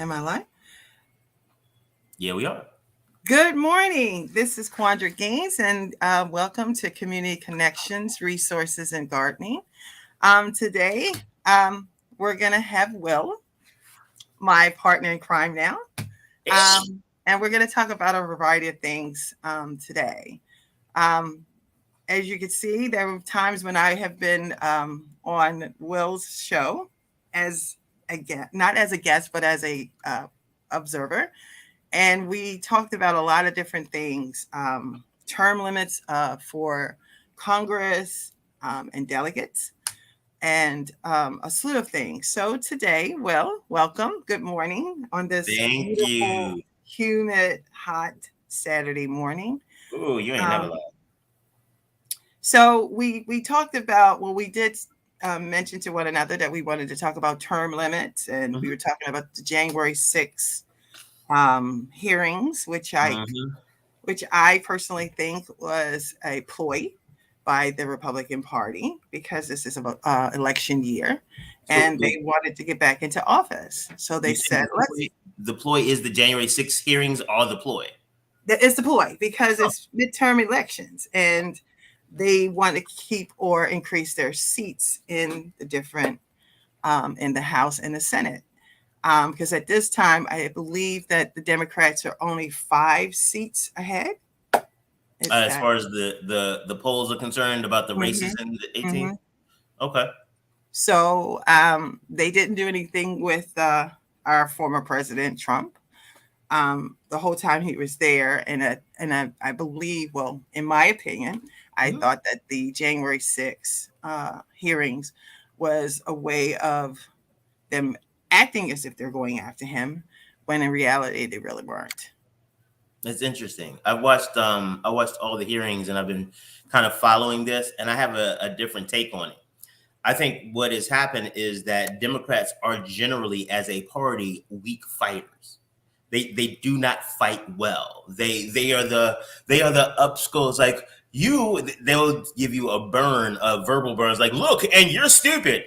Am I live? Yeah, we are. Good morning. This is Quandra Gaines, and welcome to Community Connections, Resources, and Gardening. Today, we're going to have Will, my partner in crime now, Hey. and we're going to talk about a variety of things today. Um, as you can see, there were times when I have been on Will's show as a guest, not as a guest, but as a observer. And we talked about a lot of different things, term limits for Congress and delegates, and a slew of things. So today, Will, welcome. Good morning on this Thank beautiful, you. humid, hot Saturday morning. Ooh, you ain't never Um, lied. so we talked about, well, we did mention to one another that we wanted to talk about term limits, and we were Mm-hmm. talking about the January 6th hearings, Mm-hmm. which I personally think was a ploy by the Republican Party because this is about election year, So and they wanted to get back into office. So they you think said, "Let's." the ploy is the January 6th hearings or the ploy? It's the ploy because Oh, it's midterm elections, and they want to keep or increase their seats in the different in the House and the Senate. Because at this time, I believe that the Democrats are only 5 seats ahead. Is as that? far as the polls are concerned about the races Mhm, in the 18th. mhm. Okay. So they didn't do anything with our former president Trump the whole time he was there, and I believe, well, in my opinion, I Mhm. thought that the January 6th hearings was a way of them acting as if they're going after him, when in reality they really weren't. It's interesting. I watched all the hearings and I've been kind of following this, and I have a different take on it. I think what has happened is that Democrats are generally, as a party, weak fighters. They do not fight well. They are the upskulls. Like you, they'll give you a burn of verbal burns. Like, look, and you're stupid,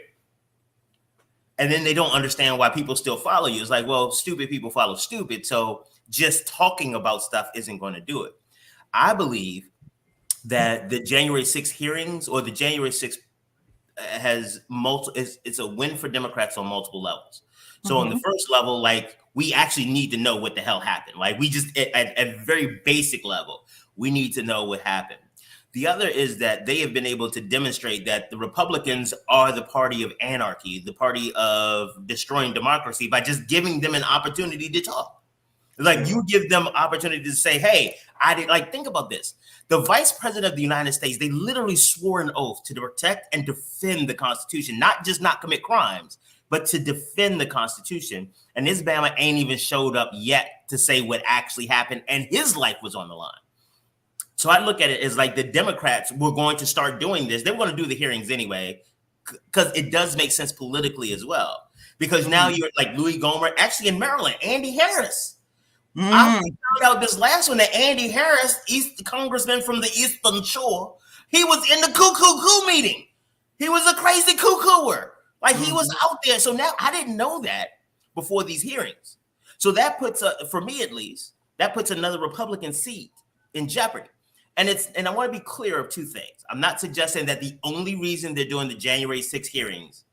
and then they don't understand why people still follow you. It's like, well, stupid people follow stupid. So just talking about stuff isn't going to do it. I believe that the January 6th hearings or the January 6th has multiple it's a win for Democrats on multiple levels. So on the Hmm. first level, like we actually need to know what the hell happened. Like we just at a very basic level, we need to know what happened. The other is that they have been able to demonstrate that the Republicans are the party of anarchy, the party of destroying democracy by just giving them an opportunity to talk. Like True. you give them opportunity to say, "Hey, I did." Like think about this: the Vice President of the United States, they literally swore an oath to protect and defend the Constitution, not just not commit crimes, but to defend the Constitution. And this Bama ain't even showed up yet to say what actually happened, and his life was on the line. So I look at it as like the Democrats were going to start doing this. They were going to do the hearings anyway, because it does make sense politically as well. Because now Mm. you're like Louis Gohmert, actually in Maryland, Andy Harris. I Mm. found out this last one that Andy Harris, East Congressman from the Eastern Shore, he was in the cuckoo meeting. He was a crazy cuckooer. Like he was Mhm. out there. So now I didn't know that before these hearings. So that puts for me at least, that puts another Republican seat in jeopardy. And I want to be clear of two things. I'm not suggesting that the only reason they're doing the January 6 hearings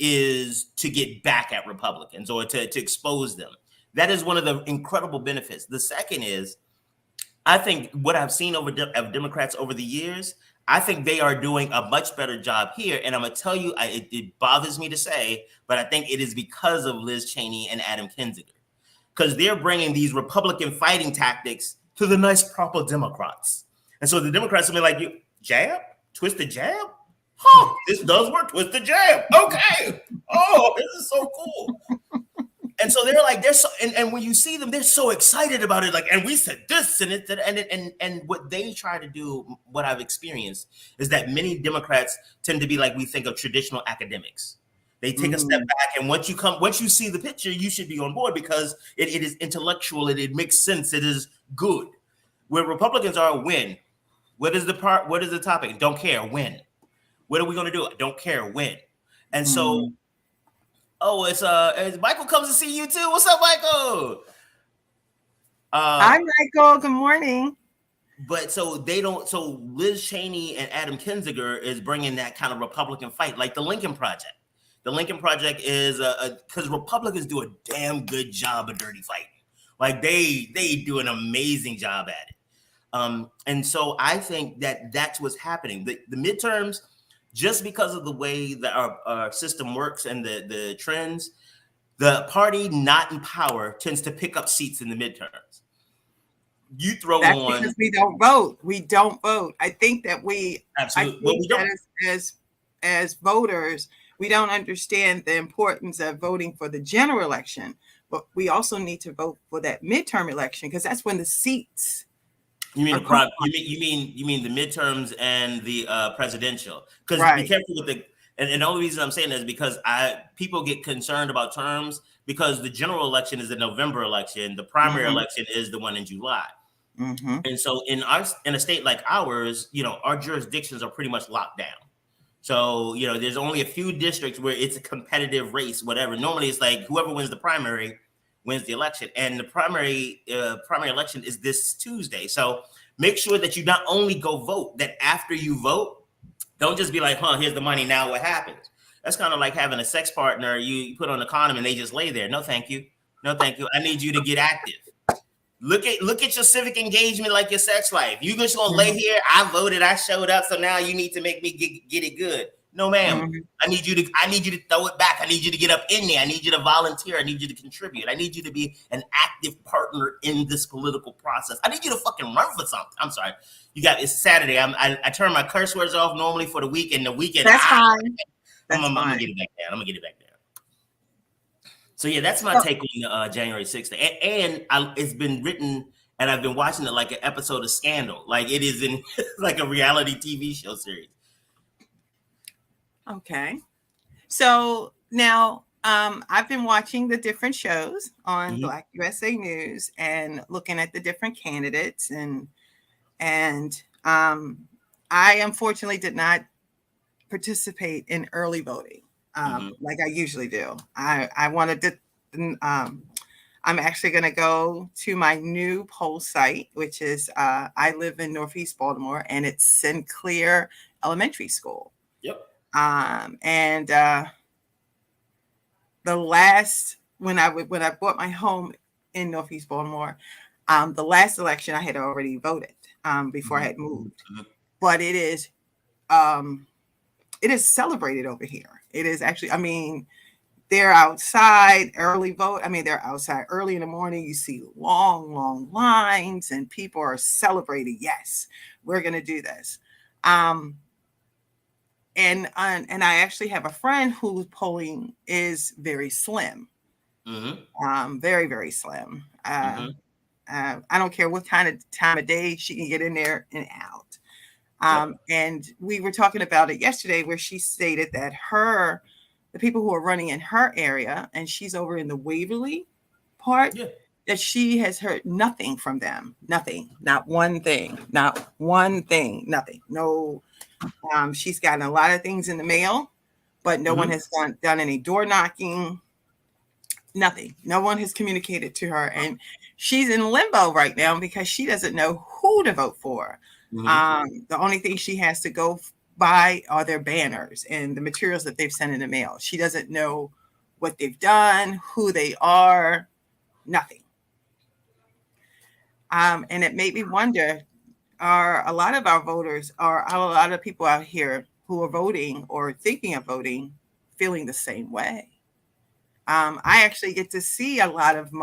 is to get back at Republicans or to expose them. That is one of the incredible benefits. The second is, I think what I've seen of Democrats over the years, I think they are doing a much better job here. And I'm going to tell you, it bothers me to say, but I think it is because of Liz Cheney and Adam Kinzinger, because they're bringing these Republican fighting tactics to the nice, proper Democrats. And so the Democrats will be like, you jab, twist the jab. Huh, this does work. Twist the jab. Okay. Oh, this is so cool. And so they're like, they're so, and when you see them, they're so excited about it. Like, and we said this and it, and what they try to do, what I've experienced is that many Democrats tend to be like we think of traditional academics. They take a step Mm. back, and once you see the picture, you should be on board because it is intellectual, it makes sense, it is good. Where Republicans are, win. What is the part? What is the topic? Don't care. Win. What are we going to do? Don't care. Win. And so Mm. Oh, it's Michael comes to see you too. What's up, Michael? Hi, Michael. Good morning. But so they don't. So Liz Cheney and Adam Kinzinger is bringing that kind of Republican fight, like the Lincoln Project. The Lincoln Project is because Republicans do a damn good job of dirty fighting. Like they do an amazing job at it. And so I think that that's what's happening. The midterms, just because of the way that our system works and the trends, the party not in power tends to pick up seats in the midterms. You throw That's on because we don't vote. We don't vote. I think that absolutely. Well, we don't. As voters, we don't understand the importance of voting for the general election, but we also need to vote for that midterm election because that's when the seats. You mean you mean the midterms and the presidential? Because Right. be careful with and the only reason I'm saying that is because people get concerned about terms because the general election is the November election, the primary election is the one in July. And so in a state like ours, our jurisdictions are pretty much locked down. So, there's only a few districts where it's a competitive race, whatever. Normally it's like whoever wins the primary wins the election. And the primary election is this Tuesday. So make sure that you not only go vote, that after you vote, don't just be like, here's the money, now what happens? That's kind of like having a sex partner, you put on a condom and they just lay there. No, thank you. No, thank you. I need you to get active. Look at your civic engagement like your sex life. You just gonna lay here, I voted, I showed up, so now you need to make me get it good. No, ma'am. I need you to throw it back. I need you to get up in there. I need you to volunteer. I need you to contribute. I need you to be an active partner in this political process. I need you to fucking run for something. I'm sorry. It's Saturday. I turn my curse words off normally for the weekend. The weekend. That's fine. I'm gonna get it back down. I'm gonna get it back down. So yeah, that's my take on January 6th. And it's been written, and I've been watching it like an episode of Scandal. Like it is in like a reality TV show series. Okay. So now I've been watching the different shows on Black USA News and looking at the different candidates and I unfortunately did not participate in early voting like I usually do. I wanted to I'm actually going to go to my new poll site, which is I live in Northeast Baltimore, and it's Sinclair Elementary School. Yep. And the last when I bought my home in Northeast Baltimore, the last election I had already voted before I had moved, but it is celebrated over here. It is actually, I mean, they're outside early vote. I mean, they're outside early in the morning. You see long lines and people are celebrating. Yes, we're going to do this. And I actually have a friend whose polling is very slim. Very, very slim. I don't care what kind of time of day she can get in there and out. And we were talking about it yesterday where she stated that the people who are running in her area, and she's over in the Waverly part, that she has heard nothing from them. Nothing. Not one thing. Not one thing. Nothing. No. She's gotten a lot of things in the mail, but no one has done any door knocking. Nothing. No one has communicated to her. And she's in limbo right now because she doesn't know who to vote for. The only thing she has to go by are their banners and the materials that they've sent in the mail. She doesn't know what they've done, who they are, nothing. And it made me wonder, are a lot of our voters, are a lot of people out here who are voting or thinking of voting feeling the same way? I actually get to see a lot of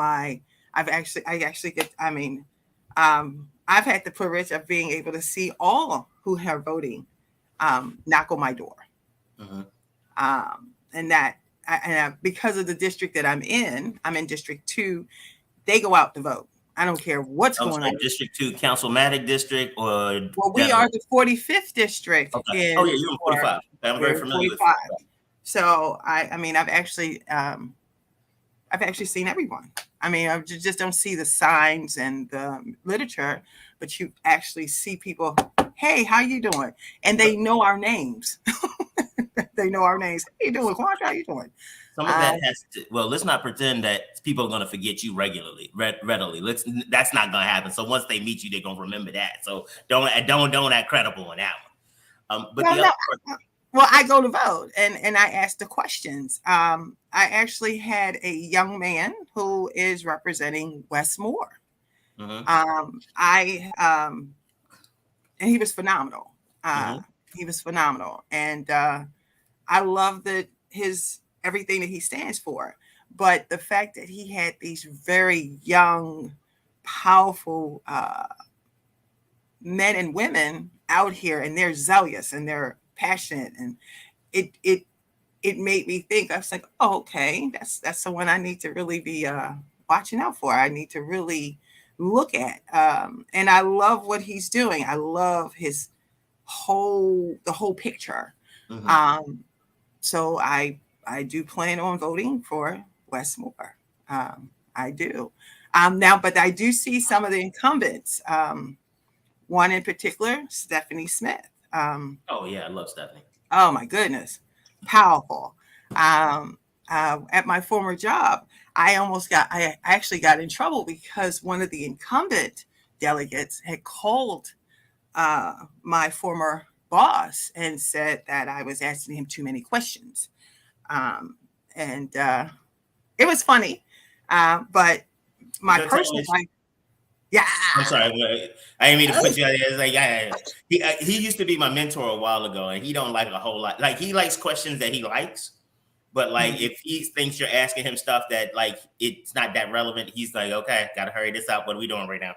I've had the privilege of being able to see all who are voting knock on my door. And because of the district that I'm in District 2, they go out to vote. I don't care what's going on. District 2, Councilmatic District, or we are the 45th district. Okay. You're in 45. I'm very familiar with 45. So I've actually seen everyone. I mean, I just don't see the signs and the literature, but you actually see people. Hey, how you doing? And they know our names. They know our names. How you doing, Quandra? How you doing? Some of that has to, well, let's not pretend that people are going to forget you readily. That's not going to happen. So once they meet you, they're going to remember that. So don't act credible on that one. But well, the no, other part, well, I go to vote and I ask the questions. I actually had a young man who is representing Westmore. And he was phenomenal. He was phenomenal, and I love that his everything that he stands for. But the fact that he had these very young, powerful men and women out here, and they're zealous and they're passionate, and it made me think. I was like, oh, okay, that's the one I need to really be watching out for. I need to really look at. And I love what he's doing. I love the whole picture. So I do plan on voting for Westmore. I do. Now, but I do see some of the incumbents. One in particular, Stephanie Smith. oh yeah, I love Stephanie. Oh my goodness, powerful. At my former job, I actually got in trouble because one of the incumbent delegates had called my former boss and said that I was asking him too many questions. And it was funny. But my personal life, yeah. I'm sorry, I didn't mean to put you out there. It's like, yeah. He used to be my mentor a while ago, and he don't like a whole lot. Like, he likes questions that he likes, but like if he thinks you're asking him stuff that like it's not that relevant, he's like, okay, gotta hurry this up. What are we doing right now?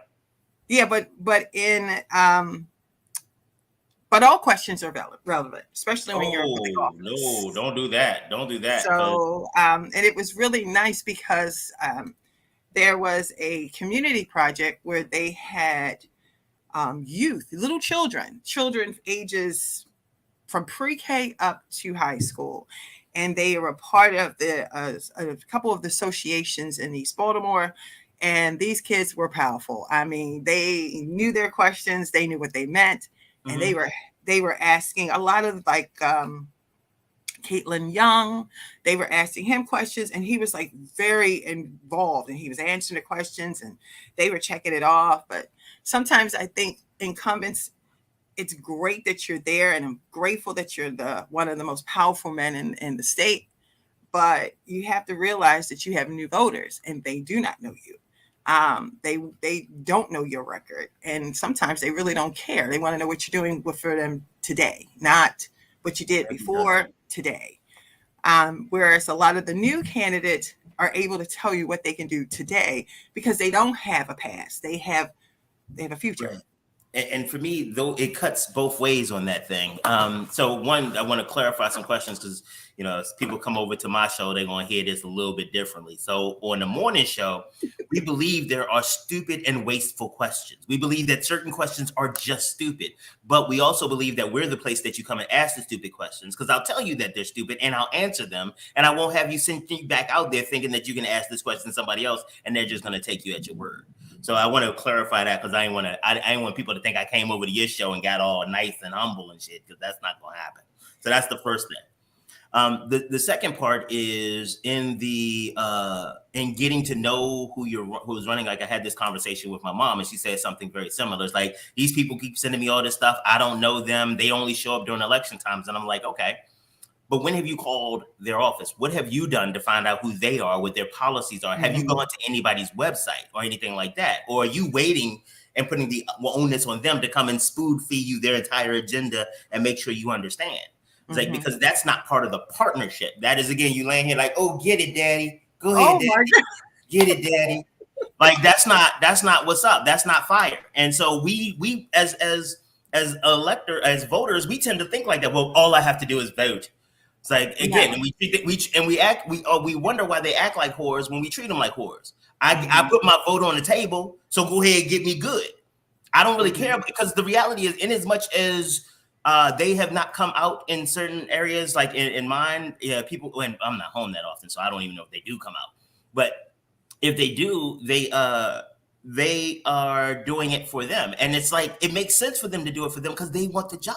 Yeah, but but all questions are relevant, especially when you're in public office. No, don't do that. Don't do that. So, and it was really nice because there was a community project where they had youth, little children ages from pre-K up to high school. And they were a part of a couple of the associations in East Baltimore. And these kids were powerful. I mean, they knew their questions. They knew what they meant. And they were asking a lot of like Caitlin Young. They were asking him questions, and he was like very involved, and he was answering the questions, and they were checking it off. But sometimes I think incumbents, it's great that you're there, and I'm grateful that you're one of the most powerful men in the state. But you have to realize that you have new voters, and they do not know you. They don't know your record, and sometimes they really don't care. They want to know what you're doing for them today, not what you did before today. Whereas a lot of the new candidates are able to tell you what they can do today because they don't have a past. They have a future. Right. And for me, though, it cuts both ways on that thing. So one, I want to clarify some questions because, you know, as people come over to my show, they're going to hear this a little bit differently. So on the morning show, we believe there are stupid and wasteful questions. We believe that certain questions are just stupid, but we also believe that we're the place that you come and ask the stupid questions because I'll tell you that they're stupid and I'll answer them. And I won't have you send you back out there thinking that you can ask this question to somebody else and they're just going to take you at your word. So I want to clarify that because I ain't want people to think I came over to your show and got all nice and humble and shit because that's not going to happen. So that's the first thing. The second part is in getting to know who's running. Like I had this conversation with my mom and she said something very similar. It's like, these people keep sending me all this stuff. I don't know them. They only show up during election times. And I'm like, okay. But when have you called their office? What have you done to find out who they are, what their policies are? Have you gone to anybody's website or anything like that? Or are you waiting and putting the onus on them to come and spoon feed you their entire agenda and make sure you understand? It's like, because that's not part of the partnership. That is, again, you laying here like, oh, get it, daddy. Go ahead, daddy. Get it, daddy. Like, that's not what's up. That's not fire. And so we as voters, we tend to think like that. Well, all I have to do is vote. It's like, again, and we wonder why they act like whores when we treat them like whores. I put my vote on the table, so go ahead and get me good. I don't really care because the reality is, in as much as they have not come out in certain areas, like in mine, people, and I'm not home that often, so I don't even know if they do come out. But if they do, they are doing it for them, and it's like it makes sense for them to do it for them because they want the job.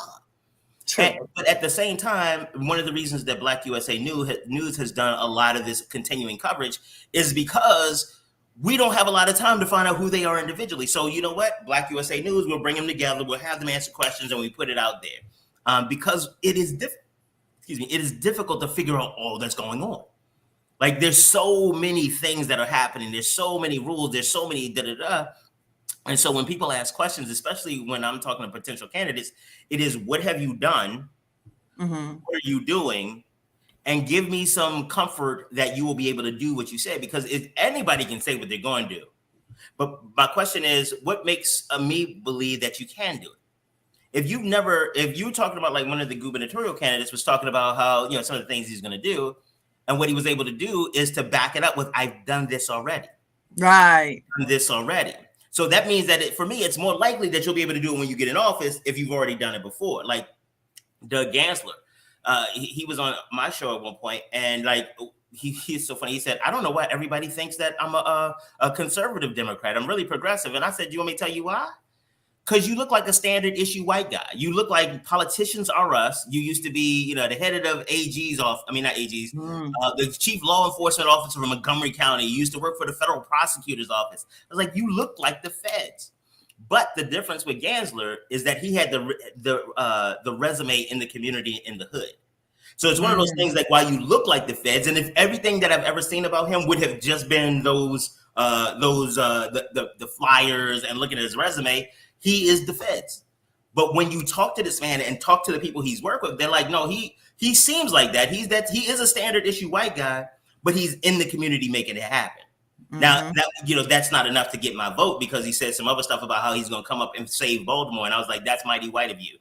True. But at the same time, one of the reasons that Black USA News has done a lot of this continuing coverage is because we don't have a lot of time to find out who they are individually. So you know what? Black USA News, we'll bring them together, we'll have them answer questions, and we put it out there. Because it is difficult to figure out all that's going on. Like there's so many things that are happening. There's so many rules. There's so many da-da-da. And so when people ask questions, especially when I'm talking to potential candidates, it is, what have you done? Mm-hmm. What are you doing? And give me some comfort that you will be able to do what you say, because anybody can say what they're going to do. But my question is, what makes me believe that you can do it? If you're talking about, like, one of the gubernatorial candidates was talking about how, some of the things he's going to do, and what he was able to do is to back it up with, I've done this already. Right. Done this already. So that means that for me, it's more likely that you'll be able to do it when you get in office if you've already done it before. Like Doug Gansler, he was on my show at one point, and like he's so funny. He said, "I don't know why everybody thinks that I'm a conservative Democrat. I'm really progressive." And I said, "You want me to tell you why? Because you look like a standard issue white guy. You look like politicians are us. You used to be, the head of the AG's office. I mean, not AG's, the chief law enforcement officer from Montgomery County. You used to work for the federal prosecutor's office. I was like, you look like the feds." But the difference with Gansler is that he had the resume in the community, in the hood. So it's one of those things, like, while you look like the feds, and if everything that I've ever seen about him would have just been the flyers and looking at his resume, he is the feds. But when you talk to this man and talk to the people he's worked with, they're like, no, he seems like that. He is a standard issue white guy, but he's in the community making it happen. Now, that's not enough to get my vote, because he said some other stuff about how he's going to come up and save Baltimore. And I was like, that's mighty white of you.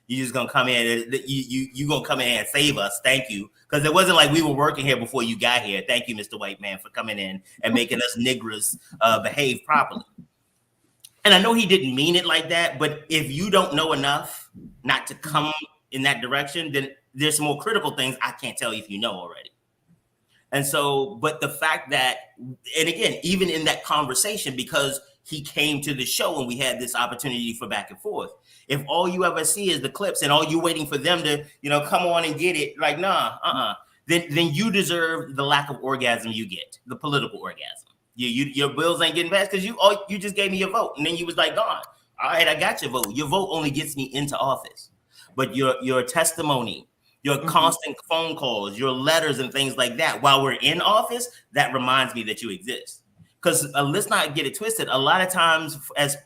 You're just going to come in, you're going to come in and save us. Thank you. Because it wasn't like we were working here before you got here. Thank you, Mr. White Man, for coming in and making us niggers behave properly. And I know he didn't mean it like that, but if you don't know enough not to come in that direction, then there's some more critical things I can't tell you if you know already. And so, but the fact that, and again, even in that conversation, because he came to the show and we had this opportunity for back and forth, if all you ever see is the clips and all you're waiting for them to, come on and get it, like, then you deserve the lack of orgasm you get, the political orgasm. Your bills ain't getting passed because you just gave me your vote, and then you was like, gone. All right, I got your vote. Your vote only gets me into office, but your testimony, your constant phone calls, your letters and things like that while we're in office, that reminds me that you exist. Because let's not get it twisted. A lot of times as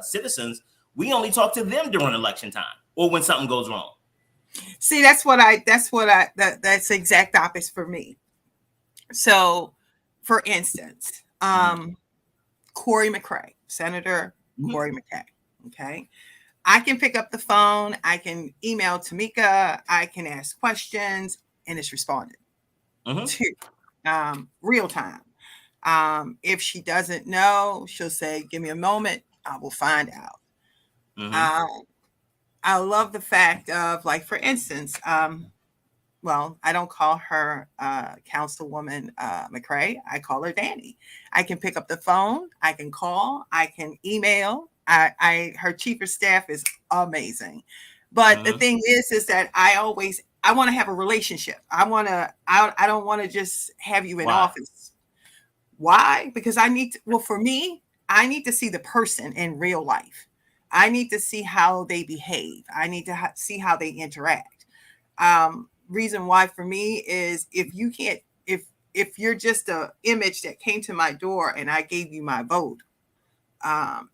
citizens, we only talk to them during election time or when something goes wrong. See, that's the exact opposite for me. So, for instance, Corey McCray, Senator Corey McCray. Okay. I can pick up the phone. I can email Tamika. I can ask questions, and it's responded to real time. If she doesn't know, she'll say, give me a moment. I will find out. I love the fact of, like, for instance, well, I don't call her Councilwoman McCray. I call her Danny. I can pick up the phone. I can call. I can email. Her chief of staff is amazing. But the thing is that I want to have a relationship. I don't want to just have you in office. Why? Because for me, I need to see the person in real life. I need to see how they behave. I need to see how they interact. Reason why for me is if you're just an image that came to my door and I gave you my vote, and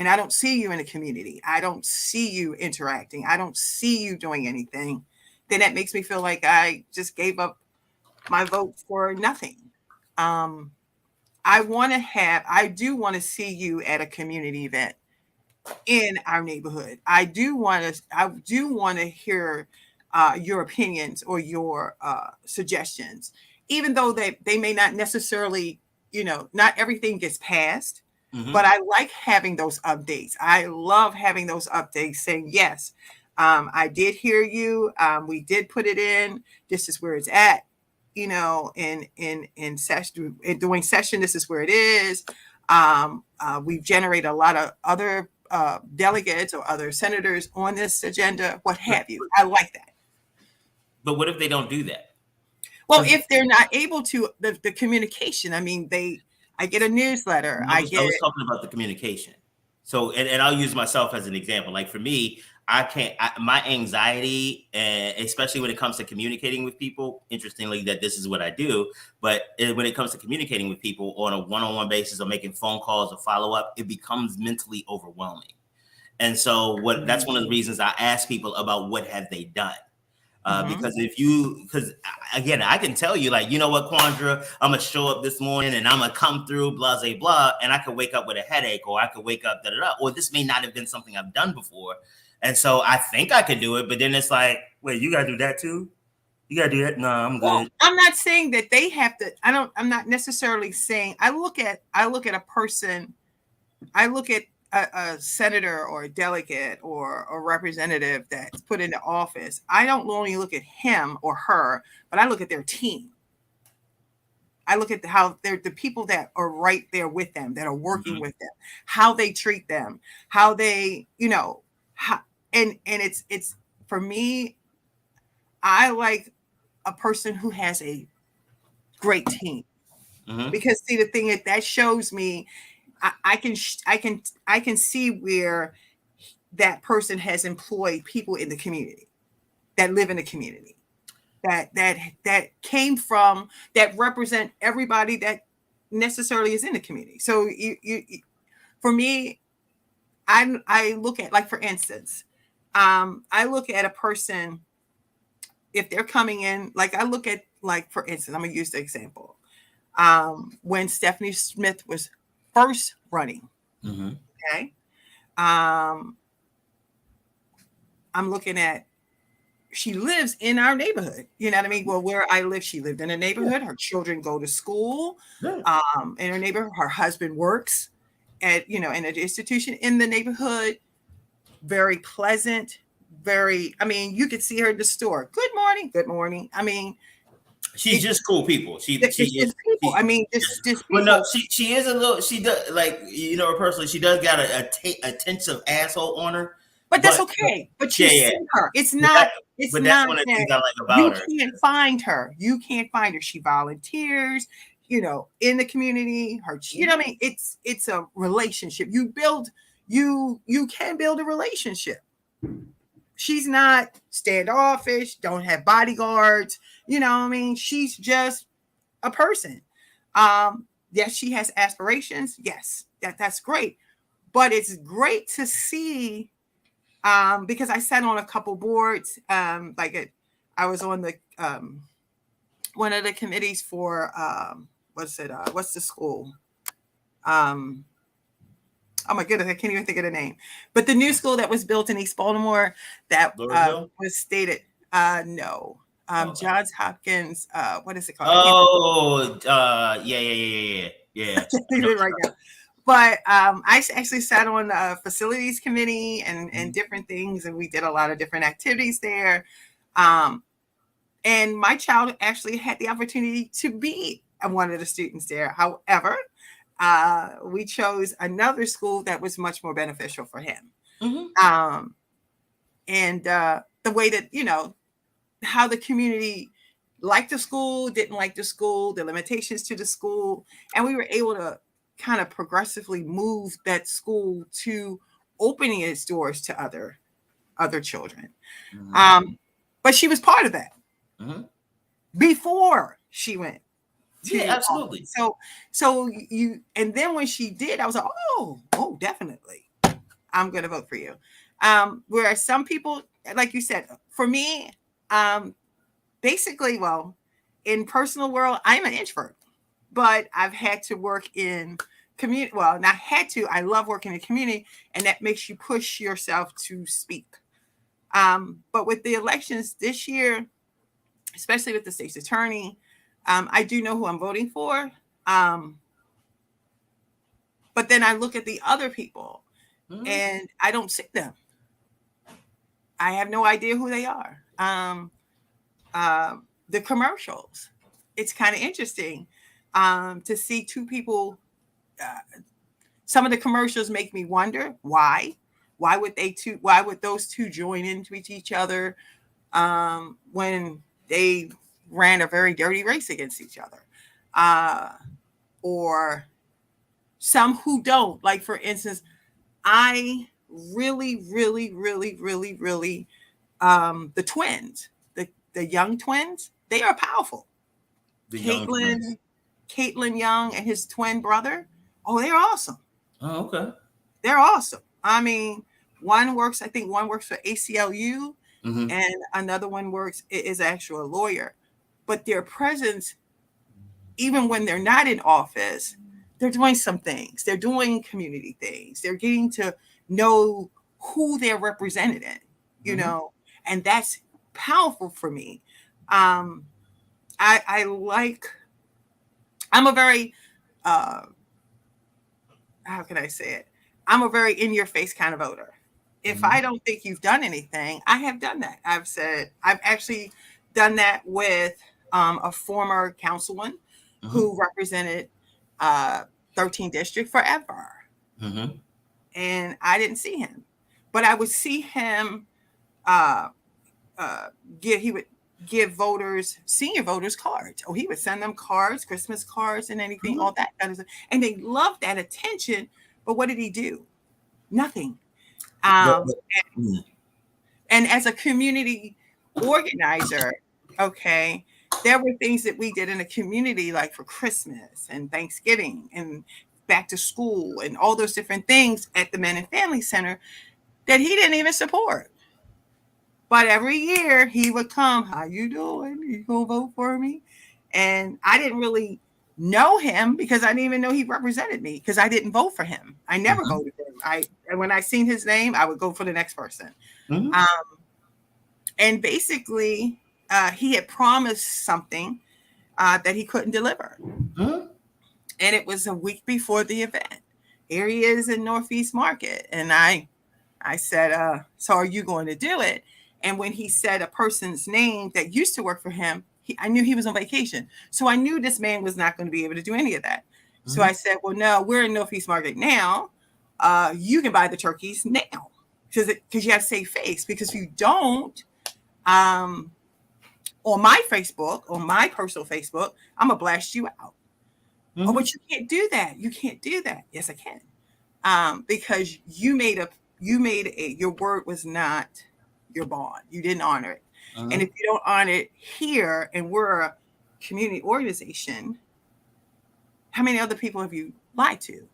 I don't see you in the community, I don't see you interacting, I don't see you doing anything, then that makes me feel like I just gave up my vote for nothing. I do want to see you at a community event in our neighborhood. I do want to hear your opinions or your suggestions, even though they may not necessarily, not everything gets passed. But I like having those updates. I love having those updates saying, yes, I did hear you. We did put it in. This is where it's at. In session, doing session, this is where it is. We've generated a lot of other delegates or other senators on this agenda, what have you. I like that. But what if they don't do that? Well, if they're not able to, the communication, I mean, I get a newsletter. I was talking about the communication. So, and I'll use myself as an example. Like for me, my anxiety, and especially when it comes to communicating with people, interestingly, that this is what I do. But when it comes to communicating with people on a one-on-one basis or making phone calls or follow-up, it becomes mentally overwhelming. And so that's one of the reasons I ask people about what have they done. Because again, I can tell you, like, you know what, Quandra, I'm gonna show up this morning and I'm gonna come through, blah, blah, blah, and I could wake up with a headache, or I could wake up, or this may not have been something I've done before, and so I think I could do it, but then it's like, wait, you gotta do that too? You gotta do that? No, I'm good. Well, I'm not saying that they have to. I'm not necessarily saying. I look at a person. I look at a senator or a delegate or a representative that's put into office. I don't only look at him or her, but I look at their team. I look at how they're the people that are right there with them, that are working with them, how they treat them, how they, and it's for me, I like a person who has a great team. Because see, the thing is that shows me I can see where that person has employed people in the community that live in the community that came from, that represent everybody that necessarily is in the community. So for me, I look at, like, for instance, I look at a person, if they're coming in, like I look at, like, for instance, I'm gonna use the example. When Stephanie Smith was first running. Okay. I'm looking at, she lives in our neighborhood. You know what I mean? Well, where I live, she lived in a neighborhood. Her children go to school in her neighborhood. Her husband works at, in an institution in the neighborhood. Very pleasant. You could see her in the store. Good morning. Good morning. I mean, she's just cool people. She is people. Just people. Well, no, she is a little. She does, like, her personally. She does got a attentive asshole on her, but that's okay. But you see her. It's not. But that's one of the things I like about her. You can't find her. She volunteers. In the community. What I mean. It's a relationship. You can build a relationship. She's not standoffish, don't have bodyguards. What I mean? She's just a person. Yes, she has aspirations. Yes, that's great. But it's great to see, because I sat on a couple boards. I was on the one of the committees for what's the school? Oh my goodness, I can't even think of the name. But the new school that was built in East Baltimore that was stated, no. Johns Hopkins, what is it called? Yeah. Right now. But I actually sat on the facilities committee and different things, and we did a lot of different activities there. And my child actually had the opportunity to be one of the students there. However, we chose another school that was much more beneficial for him. And the way that, how the community liked the school, didn't like the school, the limitations to the school. And we were able to kind of progressively move that school to opening its doors to other children. But she was part of that before she went. Absolutely. So and then when she did, I was like, oh, definitely, I'm going to vote for you. Whereas some people, like you said, for me, basically, well, in personal world, I'm an introvert, but I've had to work in community. Well, not had to. I love working in community, and that makes you push yourself to speak. But with the elections this year, especially with the state's attorney, I do know who I'm voting for. But then I look at the other people and I don't see them. I have no idea who they are. The commercials, it's kind of interesting to see two people Some of the commercials make me wonder why. Why would those two join into each other when they ran a very dirty race against each other? Or some who don't. Like, for instance, I really, really, really, really, really, the twins, the young twins, they are powerful. Caitlin Young and his twin brother. Oh, they're awesome. Oh, okay. They're awesome. I mean, one works for ACLU, and another one is actually a lawyer. But their presence, even when they're not in office, they're doing some things. They're doing community things. They're getting to know who they're representing, you know, and that's powerful for me. I'm a very, how can I say it? I'm a very in your face kind of voter. If I don't think you've done anything, I have done that. I've actually done that with a former councilman who represented 13th District forever. And I didn't see him, but I would see him he would give senior voters cards. Oh, he would send them cards, Christmas cards and anything, all that kind of stuff. And they loved that attention. But what did he do? Nothing. And as a community organizer, okay, there were things that we did in the community, like for Christmas and Thanksgiving and back to school and all those different things at the Men and Family Center that he didn't even support. But every year he would come, how you doing? You gonna vote for me? And I didn't really know him because I didn't even know he represented me because I didn't vote for him. I never voted for him. And when I seen his name, I would go for the next person. And basically, he had promised something that he couldn't deliver. And it was a week before the event. Here he is in Northeast Market. And I said, so are you going to do it? And when he said a person's name that used to work for him, I knew he was on vacation. So I knew this man was not going to be able to do any of that. So I said, well, no, we're in Northeast Market now. You can buy the turkeys now because you have to save face. Because if you don't, on my Facebook, on my personal Facebook, I'm going to blast you out. Oh, but you can't do that. You can't do that. Yes, I can. Because your word was not your bond. You didn't honor it. And if you don't honor it here, and we're a community organization, how many other people have you lied to?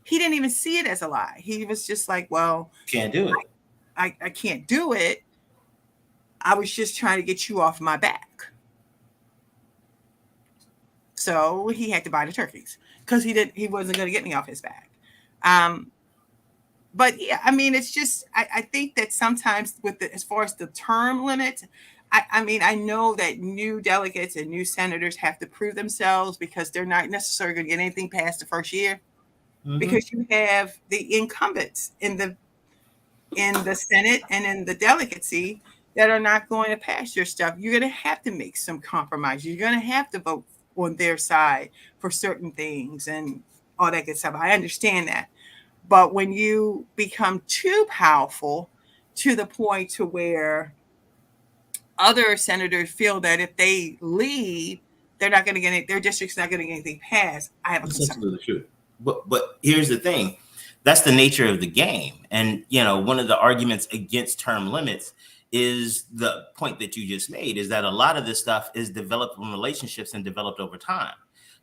He didn't even see it as a lie. He was just like, well, can't do it. I can't do it. I was just trying to get you off my back. So he had to buy the turkeys because he wasn't going to get me off his back. But yeah, I mean, it's just, I think that sometimes as far as the term limit, I mean, I know that new delegates and new senators have to prove themselves because they're not necessarily going to get anything past the first year because you have the incumbents in the Senate and in the delegacy that are not going to pass your stuff. You're going to have to make some compromise. You're going to have to vote on their side for certain things and all that good stuff. I understand that. But when you become too powerful to the point to where other senators feel that if they leave, they're not going to get it, their district's not going to get anything passed, I have a concern. That's absolutely true. But here's the thing. That's the nature of the game. And, you know, one of the arguments against term limits is the point that you just made, is that a lot of this stuff is developed from relationships and developed over time.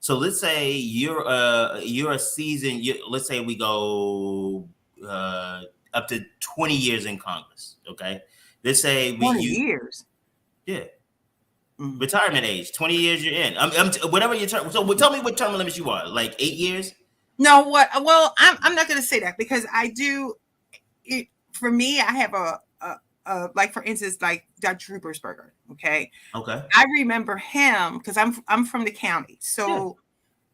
So let's say you're a season. Let's say we go up to 20 years in Congress. Okay, let's say 20 years. Yeah, retirement age, 20 years you're in. Whatever your term. So tell me what term limits you are. Like 8 years? No, what? Well, I'm not going to say that because I do. For me, I have a like, for instance, like Dutch Ruppersberger. Okay. I remember him because I'm from the county, so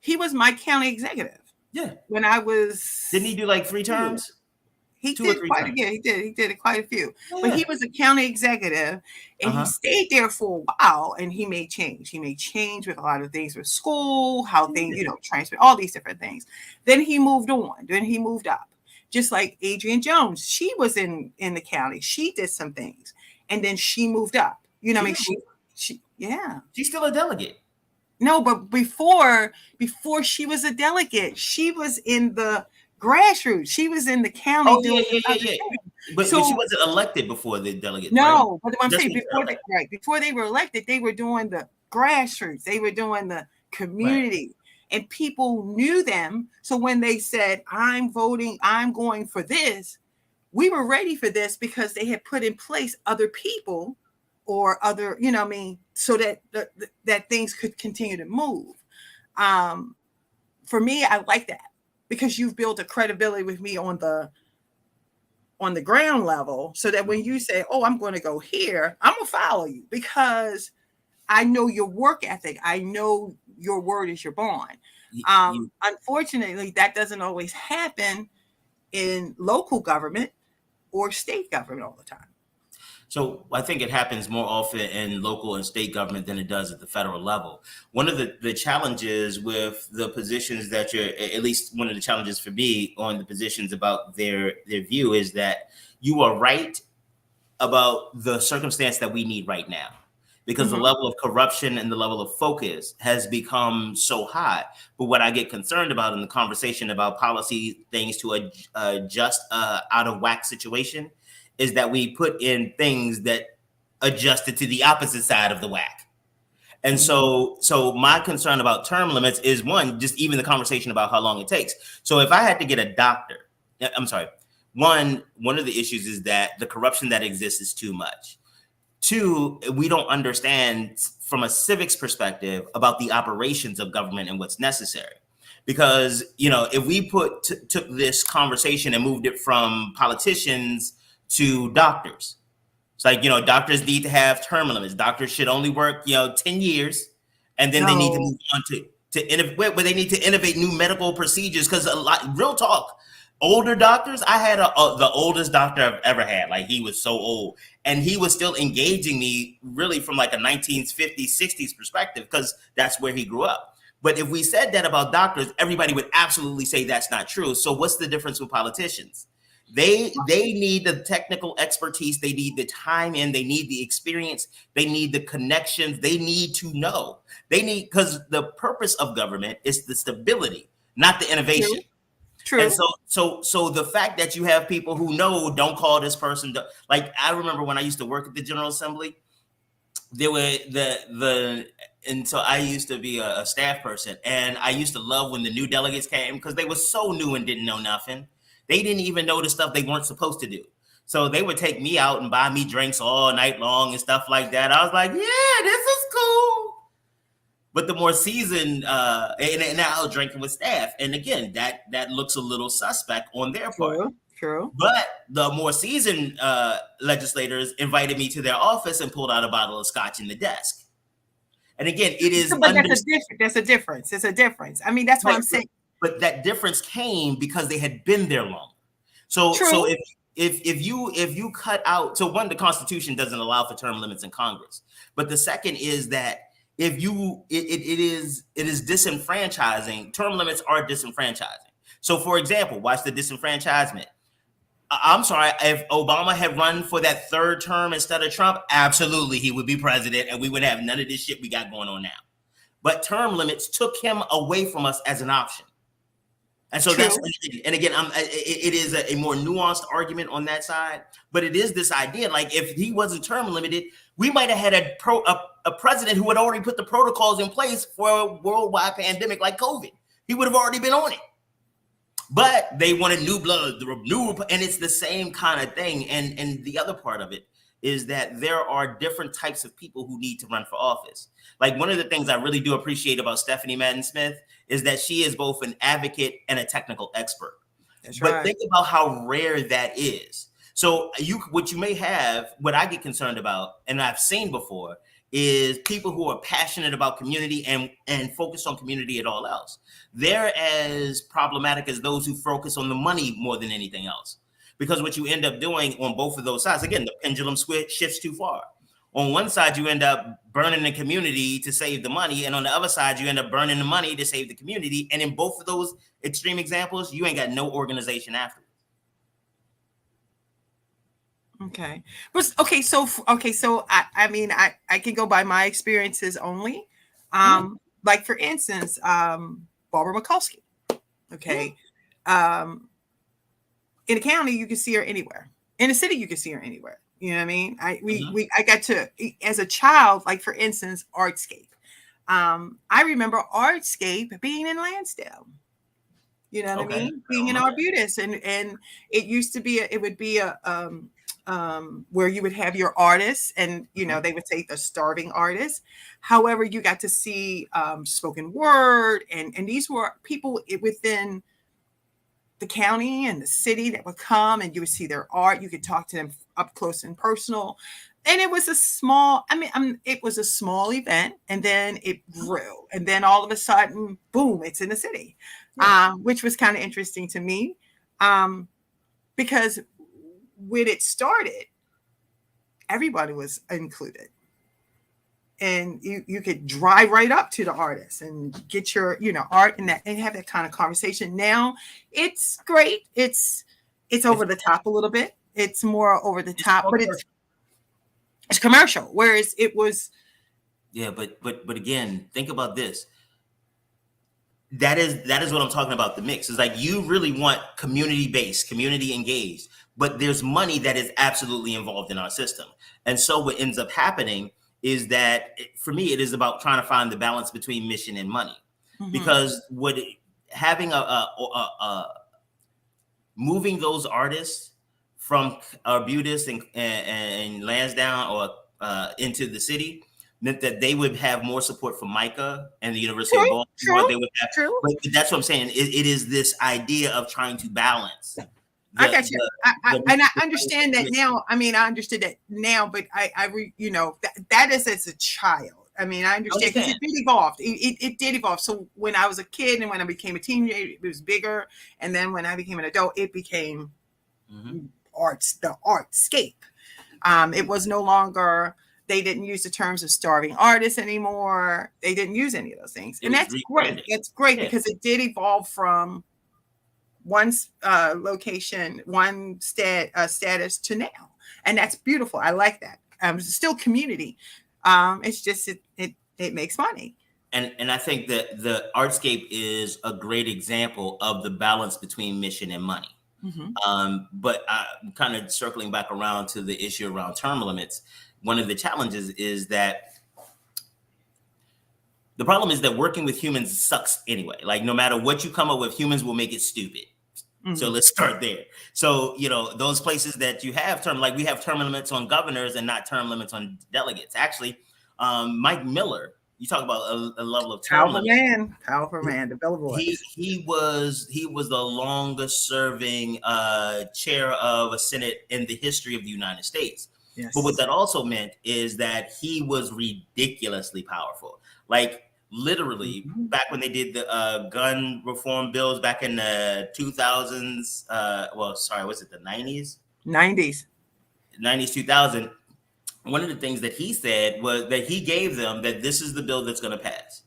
he was my county executive. Yeah. When I was, didn't he do like 3 terms? He 2 or did 3 quite a terms. yeah, he did quite a few. But Yeah. he was a county executive and he stayed there for a while and he made change. He made change with a lot of things with school, how things, transfer, all these different things. Then he moved on. Then he moved up. Just like Adrian Jones, she was in the county. She did some things and then she moved up. You know what I mean? Yeah. She's still a delegate. No, but before she was a delegate, she was in the grassroots. She was in the county Oh, doing yeah. other things. But she wasn't elected before the delegate, right? No, but what I'm Just saying when before they were elected, they were doing the grassroots. They were doing the community, and people knew them. So when they said, "I'm voting, I'm going for this," we were ready for this because they had put in place other people or other, so that that things could continue to move. For me, I like that because you've built a credibility with me on the ground level, so that when you say, "Oh, I'm going to go here," I'm gonna follow you because I know your work ethic. I know your word is your bond. Unfortunately, that doesn't always happen in local government or state government all the time. So I think it happens more often in local and state government than it does at the federal level. One of the challenges with the positions that at least one of the challenges for me on the positions about their view is that you are right about the circumstance that we need right now, because the level of corruption and the level of focus has become so high. But what I get concerned about in the conversation about policy things to adjust out of whack situation is that we put in things that adjusted to the opposite side of the whack. And so my concern about term limits is, one, just even the conversation about how long it takes. So if I had to get a doctor, I'm sorry, one of the issues is that the corruption that exists is too much. Two, we don't understand from a civics perspective about the operations of government and what's necessary. Because, if we took this conversation and moved it from politicians to doctors, it's like, doctors need to have term limits. Doctors should only work, 10 years, and then they need to move on to innovate, where they need to innovate new medical procedures. Because real talk, older doctors, I had the oldest doctor I've ever had. Like, he was so old, and he was still engaging me really from like a 1950s, 60s perspective, because that's where he grew up. But if we said that about doctors, everybody would absolutely say that's not true. So what's the difference with politicians? They need the technical expertise. They need the time in. They need the experience. They need the connections. They need to know. Because the purpose of government is the stability, not the innovation. True. And so the fact that you have people who know, don't call this person. Like, I remember when I used to work at the General Assembly, there were and so I used to be a staff person, and I used to love when the new delegates came because they were so new and didn't know nothing. They didn't even know the stuff they weren't supposed to do. So they would take me out and buy me drinks all night long and stuff like that. I was like, yeah, this is cool. But the more seasoned, and I was drinking with staff. And again, that looks a little suspect on their part. True. But the more seasoned legislators invited me to their office and pulled out a bottle of scotch in the desk. And again, it is. But that's a difference. It's a difference. I mean, that's what I'm saying. But that difference came because they had been there long. So if you cut out, so one, the Constitution doesn't allow for term limits in Congress. But the second is that if you it is disenfranchising. Term limits are disenfranchising. So for example, watch the disenfranchisement. I'm sorry, if Obama had run for that third term instead of Trump, absolutely he would be president and we would have none of this shit we got going on now. But term limits took him away from us as an option. And so that's, and again, it is a more nuanced argument on that side, but it is this idea, like, if he wasn't term limited, we might have had a president who had already put the protocols in place for a worldwide pandemic like COVID. He would have already been on it. But they wanted new blood, and it's the same kind of thing. And the other part of it is that there are different types of people who need to run for office. Like, one of the things I really do appreciate about Stephanie Madden Smith is that she is both an advocate and a technical expert. That's but right. Think about how rare that is. So what you may have, what I get concerned about, and I've seen before, is people who are passionate about community and focus on community at all else. They're as problematic as those who focus on the money more than anything else. because what you end up doing on both of those sides, again, the pendulum shifts too far. On one side, you end up burning the community to save the money, and on the other side, you end up burning the money to save the community. And in both of those extreme examples, you ain't got no organization after. Okay. So I mean, I can go by my experiences only. Like for instance, Barbara Mikulski. Okay. In the county, you can see her anywhere. In the city, you can see her anywhere. You know what I mean? I got to, as a child, like for instance, Artscape. I remember Artscape being in Lansdale. You know what I mean? Being in Arbutus, and it used to be it would be a where you would have your artists, and you know they would take the starving artists. However, you got to see spoken word, and these were people within the county and the city that would come, and you would see their art. You could talk to them up close and personal. And it was a small, it was a small event, and then it grew, and then all of a sudden, boom, it's in the city, which was kind of interesting to me, because when it started, everybody was included, and you could drive right up to the artist and get your art and have that kind of conversation. Now it's great. It's over the top a little bit. It's more over the top, but it's commercial, whereas it was. Yeah, but again, think about this. That is what I'm talking about. The mix is like you really want community based, community engaged, but there's money that is absolutely involved in our system. And so what ends up happening is that for me, it is about trying to find the balance between mission and money, because having moving those artists from Arbutus and Lansdowne or into the city meant that they would have more support from MICA and the University of Baltimore. They would have, but that's what I'm saying. It is this idea of trying to balance. I got you. I understand that now. I mean, I understood that now, but that is as a child. I mean, I understand because it did evolve. It did evolve. So when I was a kid and when I became a teenager, it was bigger. And then when I became an adult, it became the artscape. It was no longer, they didn't use the terms of starving artists anymore. They didn't use any of those things. And that's great. That's great because it did evolve from one location, one status to now. And that's beautiful. I like that. It's still community. It's just, it makes money. And I think that the Artscape is a great example of the balance between mission and money. But kind of circling back around to the issue around term limits, one of the challenges is that the problem is that working with humans sucks anyway. Like no matter what you come up with, humans will make it stupid. So let's start there. So, those places that you have we have term limits on governors and not term limits on delegates. Actually, Mike Miller, you talk about a level of term limit. Powerful man, the Bella Boys. He was the longest serving chair of a Senate in the history of the United States. Yes. But what that also meant is that he was ridiculously powerful. Like literally back when they did the gun reform bills back in the 2000s, was it the 90s? 2000. One of the things that he said was that he gave them that this is the bill that's going to pass.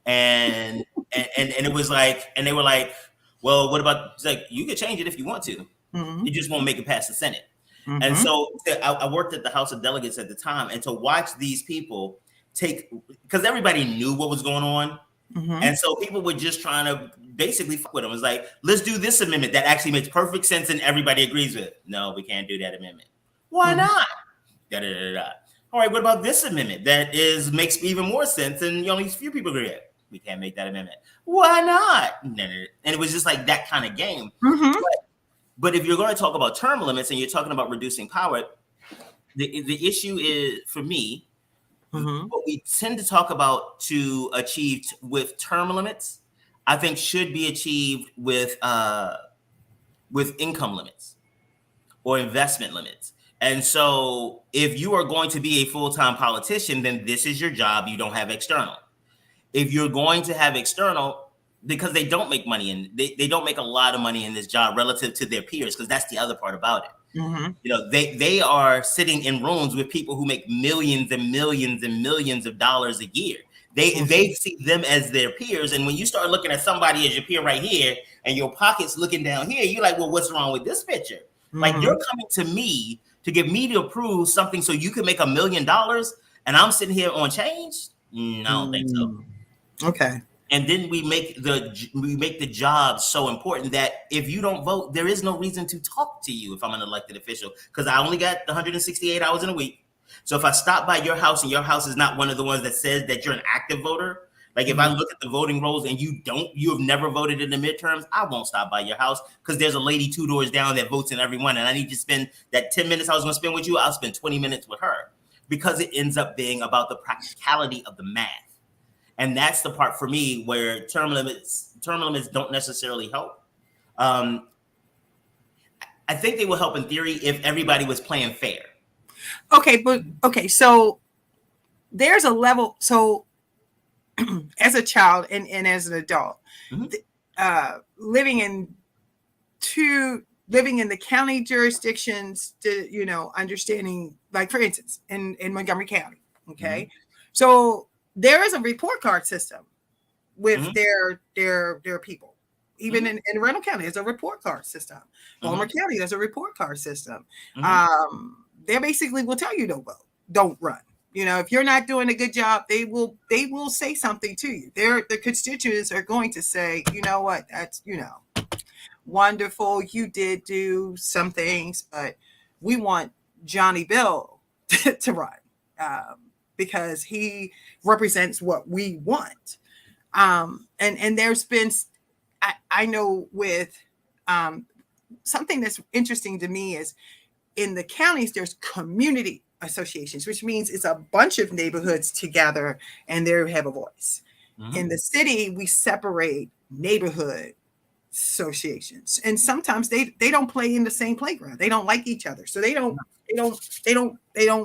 And it was like, and they were like, well, what about, it's like, you can change it if you want to. You just won't make it past the Senate. And so I worked at the House of Delegates at the time, and to watch these people because everybody knew what was going on. And so people were just trying to basically fuck with them. It's like, let's do this amendment that actually makes perfect sense and everybody agrees with. No, we can't do that amendment. Why not? All right, what about this amendment that makes even more sense and only a few people agree with? We can't make that amendment. Why not? And it was just like that kind of game. But if you're going to talk about term limits and you're talking about reducing power, the issue is, for me, what we tend to talk about to achieve with term limits, I think should be achieved with income limits or investment limits. And so if you are going to be a full-time politician, then this is your job. You don't have external. If you're going to have external, because they don't make money and they don't make a lot of money in this job relative to their peers, because that's the other part about it. You know, they are sitting in rooms with people who make millions and millions and millions of dollars a year. They see them as their peers. And when you start looking at somebody as your peer right here and your pockets looking down here, you're like, well, what's wrong with this picture? Like, you're coming to me to get me to approve something so you can make $1 million, and I'm sitting here on change? No, I don't think so. Okay. And then we make the job so important that if you don't vote, there is no reason to talk to you if I'm an elected official, because I only got 168 hours in a week. So if I stop by your house and your house is not one of the ones that says that you're an active voter, like if I look at the voting rolls and you have never voted in the midterms, I won't stop by your house, because there's a lady 2 doors down that votes in every one, and I need to spend that 10 minutes I was going to spend with you, I'll spend 20 minutes with her, because it ends up being about the practicality of the math. And that's the part for me where term limits don't necessarily help. I think they will help in theory if everybody was playing fair. Okay, so there's a level. So as a child and as an adult, living in the county jurisdictions, to understanding, like for instance, in Montgomery County. Okay, so there is a report card system with their people. Even in Randall County, there's a report card system. Baltimore County, there's a report card system. They basically will tell you don't run. If you're not doing a good job, they will say something to you. The constituents are going to say, you know what, that's wonderful. You did do some things, but we want Johnny Bill to run. Because he represents what we want. And there's been, I know with something that's interesting to me is in the counties, there's community associations, which means it's a bunch of neighborhoods together and they have a voice. In the city, we separate neighborhood associations, and sometimes they don't play in the same playground. They don't like each other. So they don't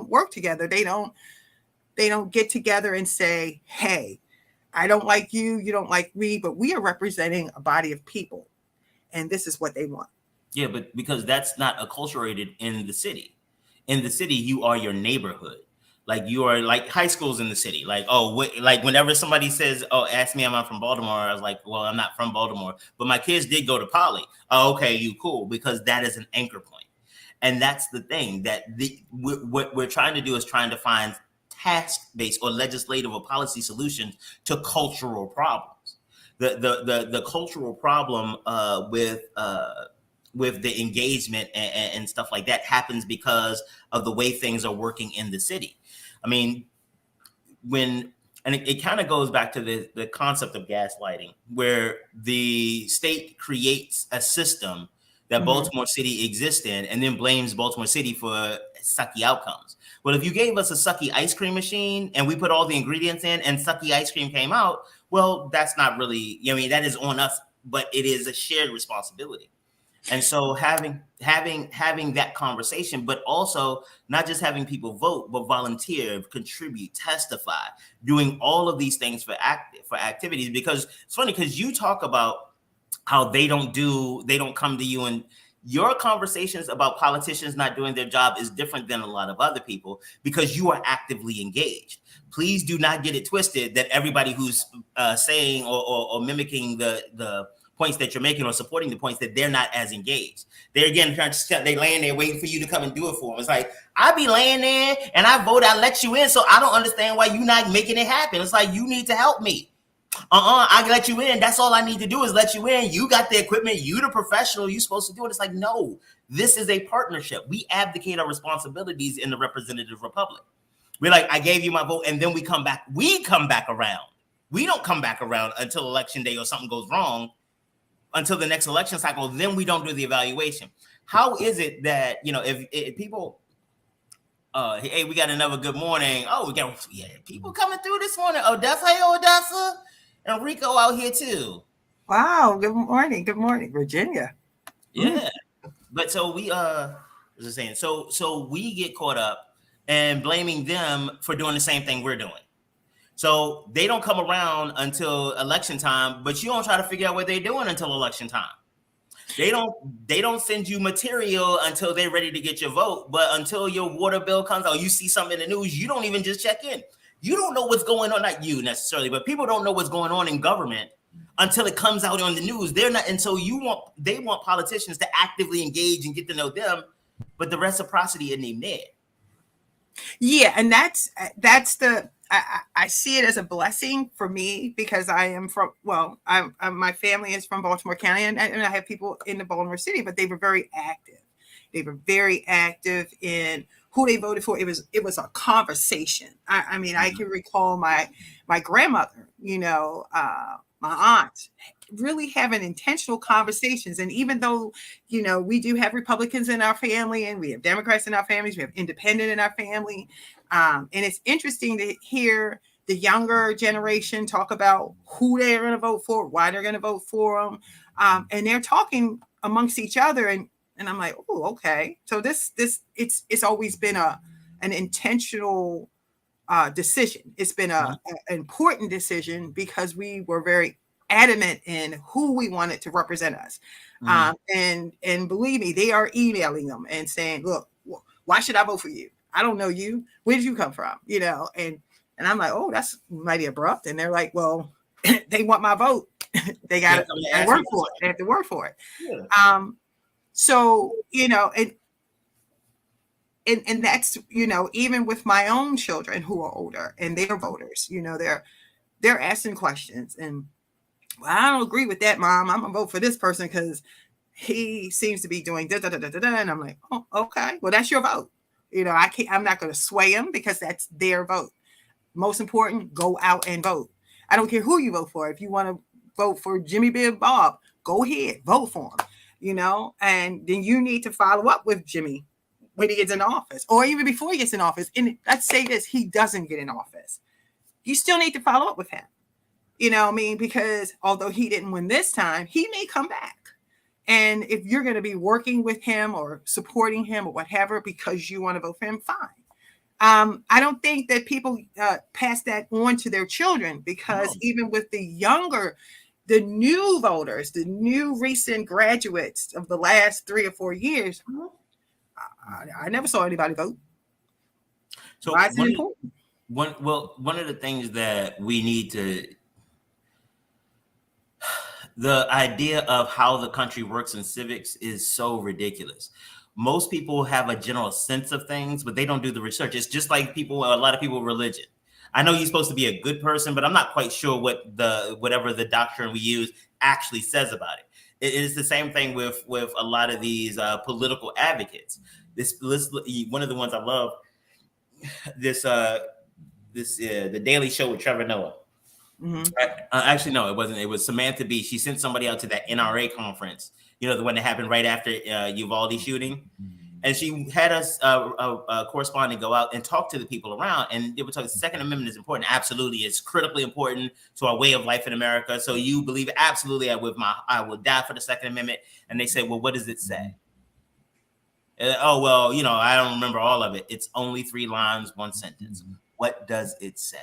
work together. They don't get together and say, hey, I don't like you, you don't like me, but we are representing a body of people, and this is what they want. Yeah, but because that's not acculturated in the city. In the city, you are your neighborhood. Like, you are like high schools in the city. Like, like whenever somebody says, oh, ask me, am I from Baltimore? I was like, well, I'm not from Baltimore, but my kids did go to Poly. Oh, okay, you cool, because that is an anchor point. And that's the thing that what we're trying to do is trying to find task-based or legislative or policy solutions to cultural problems. The cultural problem with the engagement and stuff like that happens because of the way things are working in the city. I mean, it kind of goes back to the concept of gaslighting, where the state creates a system that Baltimore City exists in and then blames Baltimore City for sucky outcomes. Well, if you gave us a sucky ice cream machine and we put all the ingredients in and sucky ice cream came out, well, that's not really, that is on us, but it is a shared responsibility. And so having that conversation, but also not just having people vote, but volunteer, contribute, testify, doing all of these things for activities. Because it's funny, because you talk about how they don't come to you, and your conversations about politicians not doing their job is different than a lot of other people because you are actively engaged. Please do not get it twisted that everybody who's saying or mimicking the points that you're making or supporting the points, that they're not as engaged. They're again they laying there waiting for you to come and do it for them. It's like, I be laying there and I vote, I let you in, so I don't understand why you're not making it happen. It's like, you need to help me. I let you in. That's all I need to do is let you in. You got the equipment. You the professional. You supposed to do it. It's like, no, this is a partnership. We abdicate our responsibilities in the representative republic. We're like, I gave you my vote, and then we come back. We come back around. We don't come back around until election day or something goes wrong, until the next election cycle. Then we don't do the evaluation. How is it that, if people, hey, we got another good morning. Oh, we got people coming through this morning. Odessa, hey, Odessa. And Rico out here too. Wow. Good morning, Virginia. Yeah. But so we so we get caught up and blaming them for doing the same thing we're doing. So they don't come around until election time, but you don't try to figure out what they're doing until election time. They don't send you material until they're ready to get your vote. But until your water bill comes out, you see something in the news, you don't even just check in. You don't know what's going on, not you necessarily, but people don't know what's going on in government until it comes out on the news. They're not, and so they want politicians to actively engage and get to know them, but the reciprocity isn't even there. Yeah, and that's I see it as a blessing for me because I am from, well, my family is from Baltimore County, and I have people in the Baltimore City, but they were very active. They were very active in who they voted for. It was a conversation. I mean, I can recall my grandmother, my aunt, really having intentional conversations. And even though, we do have Republicans in our family and we have Democrats in our families, we have independent in our family. And it's interesting to hear the younger generation talk about who they're going to vote for, why they're going to vote for them. And they're talking amongst each other. And I'm like, oh, okay. So it's always been an intentional decision. It's been an important decision because we were very adamant in who we wanted to represent us. And believe me, they are emailing them and saying, look, why should I vote for you? I don't know you. Where did you come from? And I'm like, oh, that's mighty abrupt. And they're like, well, they want my vote. They got to work for it. They have to work for it. Yeah. So, and that's, even with my own children who are older and they're voters, they're asking questions and, well, I don't agree with that, Mom. I'm gonna vote for this person because he seems to be doing da da da da da. And I'm like, oh, okay, well, that's your vote. I'm not going to sway them because that's their vote. Most important, go out and vote. I don't care who you vote for. If you want to vote for Jimmy Bibb Bob, go ahead, vote for him, and then you need to follow up with Jimmy when he gets in office or even before he gets in office. And let's say this, he doesn't get in office. You still need to follow up with him. Because although he didn't win this time, he may come back. And if you're going to be working with him or supporting him or whatever, because you want to vote for him, fine. I don't think that people pass that on to their children because even with the new voters, the new recent graduates of the last 3 or 4 years, I never saw anybody vote. So why is it important? One of the things that we need to, the idea of how the country works in civics is so ridiculous. Most people have a general sense of things, but they don't do the research. It's just like a lot of people with religion. I know you're supposed to be a good person, but I'm not quite sure whatever the doctrine we use actually says about it. It is the same thing with a lot of these political advocates. One of the ones I love, the Daily Show with Trevor Noah. Mm-hmm. Actually, no, it wasn't. It was Samantha Bee. She sent somebody out to that NRA conference, the one that happened right after Uvalde shooting. And she had us a correspondent go out and talk to the people around. And they were talking, the Second Amendment is important. Absolutely. It's critically important to our way of life in America. So you believe it? Absolutely. I will die for the Second Amendment. And they say, well, what does it say? Oh, well, I don't remember all of it. It's only 3 lines, 1 sentence. What does it say?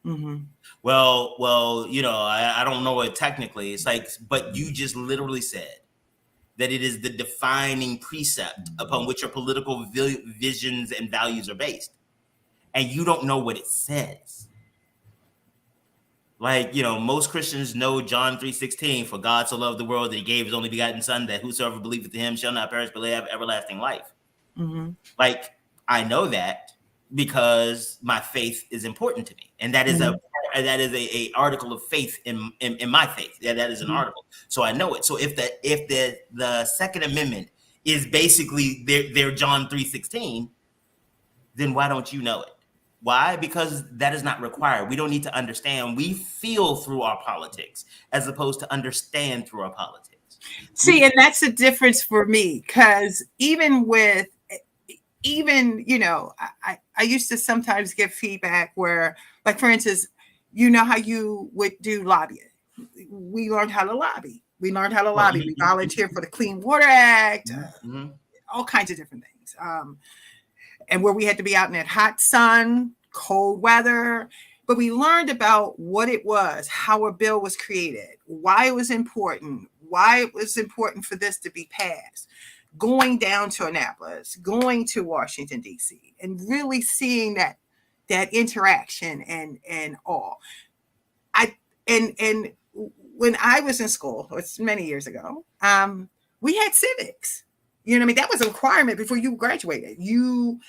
Mm-hmm. Well, I don't know it technically. It's like, but you just literally said that it is the defining precept upon which your political visions and values are based. And you don't know what it says. Like, most Christians know John 3:16, for God so loved the world that he gave his only begotten son, that whosoever believeth in him shall not perish but have everlasting life. Mm-hmm. Like, I know that because my faith is important to me. And that is a article of faith in my faith. Yeah, that is an article. So I know it. So if the Second Amendment is basically their John 3:16, then why don't you know it? Why? Because that is not required. We don't need to understand. We feel through our politics as opposed to understand through our politics. See, and that's the difference for me, because I used to sometimes get feedback where, like, for instance, how you would do lobbying. We learned how to lobby. We volunteered for the Clean Water Act, all kinds of different things. And where we had to be out in that hot sun, cold weather, but we learned about what it was, how a bill was created, why it was important for this to be passed, going down to Annapolis, going to Washington, D.C., and really seeing that interaction and all. And when I was in school, it's many years ago, we had civics. You know what I mean? That was a requirement before you graduated. You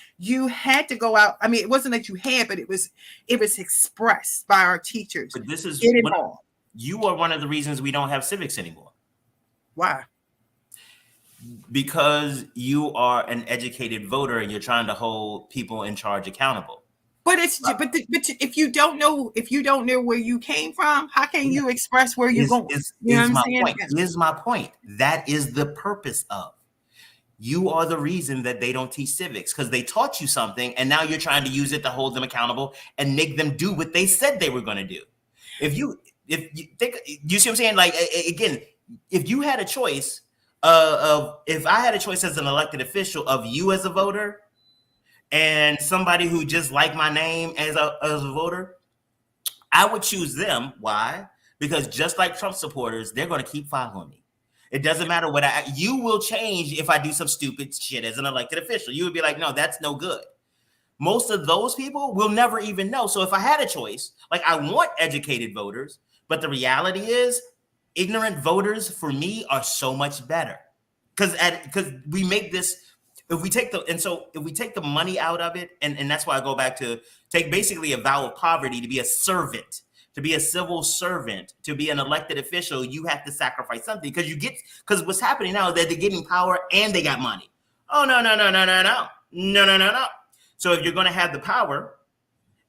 had to go out. I mean, it wasn't that you had, but it was expressed by our teachers. But this is you are one of the reasons we don't have civics anymore. Why? Because you are an educated voter and you're trying to hold people in charge accountable. But but if you don't know where you came from, how can you express where you're going? Here's my point. That is the purpose of. You are the reason that they don't teach civics, because they taught you something and now you're trying to use it to hold them accountable and make them do what they said they were going to do. If you think, you see what I'm saying? Like, again, if you had a choice if I had a choice as an elected official of you as a voter and somebody who just liked my name as a voter, I would choose them. Why? Because just like Trump supporters, they're going to keep following me. It doesn't matter what you will change if I do some stupid shit as an elected official. You would be like, no, that's no good. Most of those people will never even know. So if I had a choice, like, I want educated voters, but the reality is ignorant voters for me are so much better. Because we make this, if we take the money out of it, and that's why I go back to take basically a vow of poverty to be a servant. To be a civil servant, to be an elected official, you have to sacrifice something, because what's happening now is that they're getting power and they got money. Oh, no. So if you're going to have the power,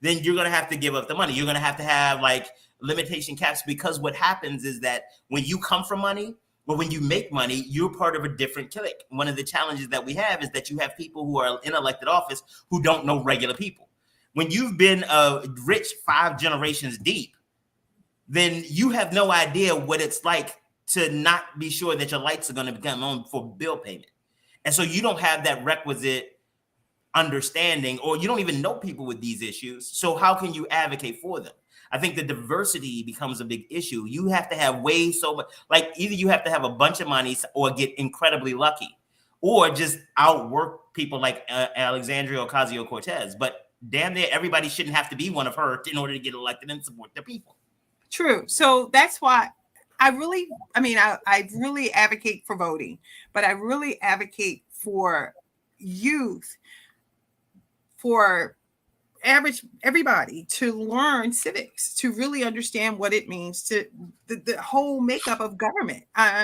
then you're going to have to give up the money. You're going to have like limitation caps, because what happens is that when you come from money, or when you make money, you're part of a different clique. One of the challenges that we have is that you have people who are in elected office who don't know regular people. When you've been rich 5 generations deep, then you have no idea what it's like to not be sure that your lights are going to become on for bill payment. And so you don't have that requisite understanding, or you don't even know people with these issues. So how can you advocate for them? I think the diversity becomes a big issue. You have to have so much, like, either you have to have a bunch of money or get incredibly lucky, or just outwork people like Alexandria Ocasio-Cortez. But damn near everybody shouldn't have to be one of her in order to get elected and support their people. True. So that's why I really advocate for voting, but I really advocate for youth, for everybody to learn civics, to really understand what it means to the whole makeup of government.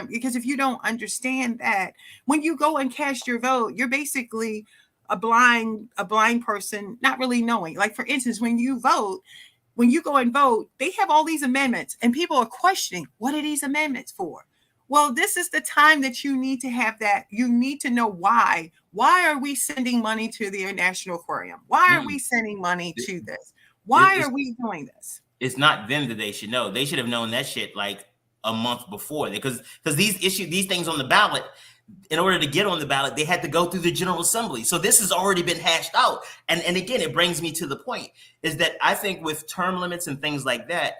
Because if you don't understand that, when you go and cast your vote, you're basically a blind person, not really knowing. Like, for instance, when you go and vote, they have all these amendments and people are questioning, what are these amendments for? Well, this is the time that you need to have that. You need to know why. Why are we sending money to the National Aquarium? Why are we sending money to this? Why are we doing this? It's not them that they should know. They should have known that shit like a month before, because these things on the ballot, in order to get on the ballot, they had to go through the General Assembly. So this has already been hashed out. And again, it brings me to the point is that I think with term limits and things like that,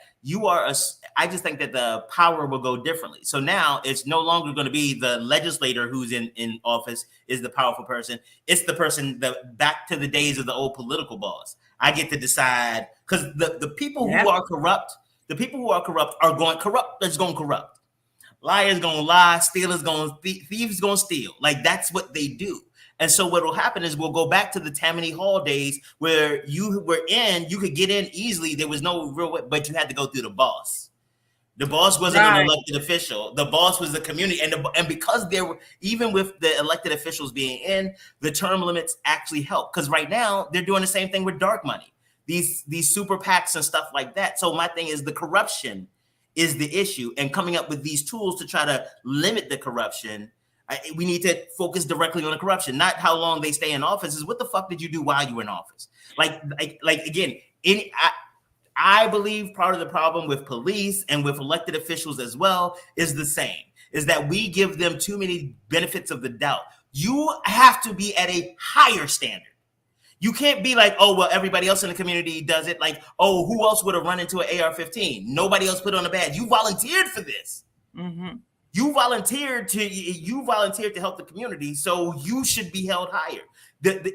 I just think that the power will go differently. So now it's no longer going to be the legislator who's in office is the powerful person. It's the person back to the days of the old political boss. I get to decide, because the people who are corrupt, are going corrupt. That's going corrupt. Liars gonna lie, stealers gonna thieves gonna steal. Like, that's what they do. And so what will happen is we'll go back to the Tammany Hall days where you could get in easily. There was no real way, but you had to go through the boss. The boss wasn't an elected official. The boss was the community. And because even with the elected officials being in, the term limits actually help. Because right now they're doing the same thing with dark money. These super PACs and stuff like that. So my thing is, the corruption is the issue, and coming up with these tools to try to limit the corruption. We need to focus directly on the corruption, not how long they stay in office. Is what the fuck did you do while you were in office? Like again, I believe part of the problem with police and with elected officials as well is the same, is that we give them too many benefits of the doubt. You have to be at a higher standard. You can't be like, oh, well, everybody else in the community does it. Like, oh, who else would have run into an AR-15? Nobody else put on a badge. You volunteered for this. Mm-hmm. You volunteered to help the community, so you should be held higher.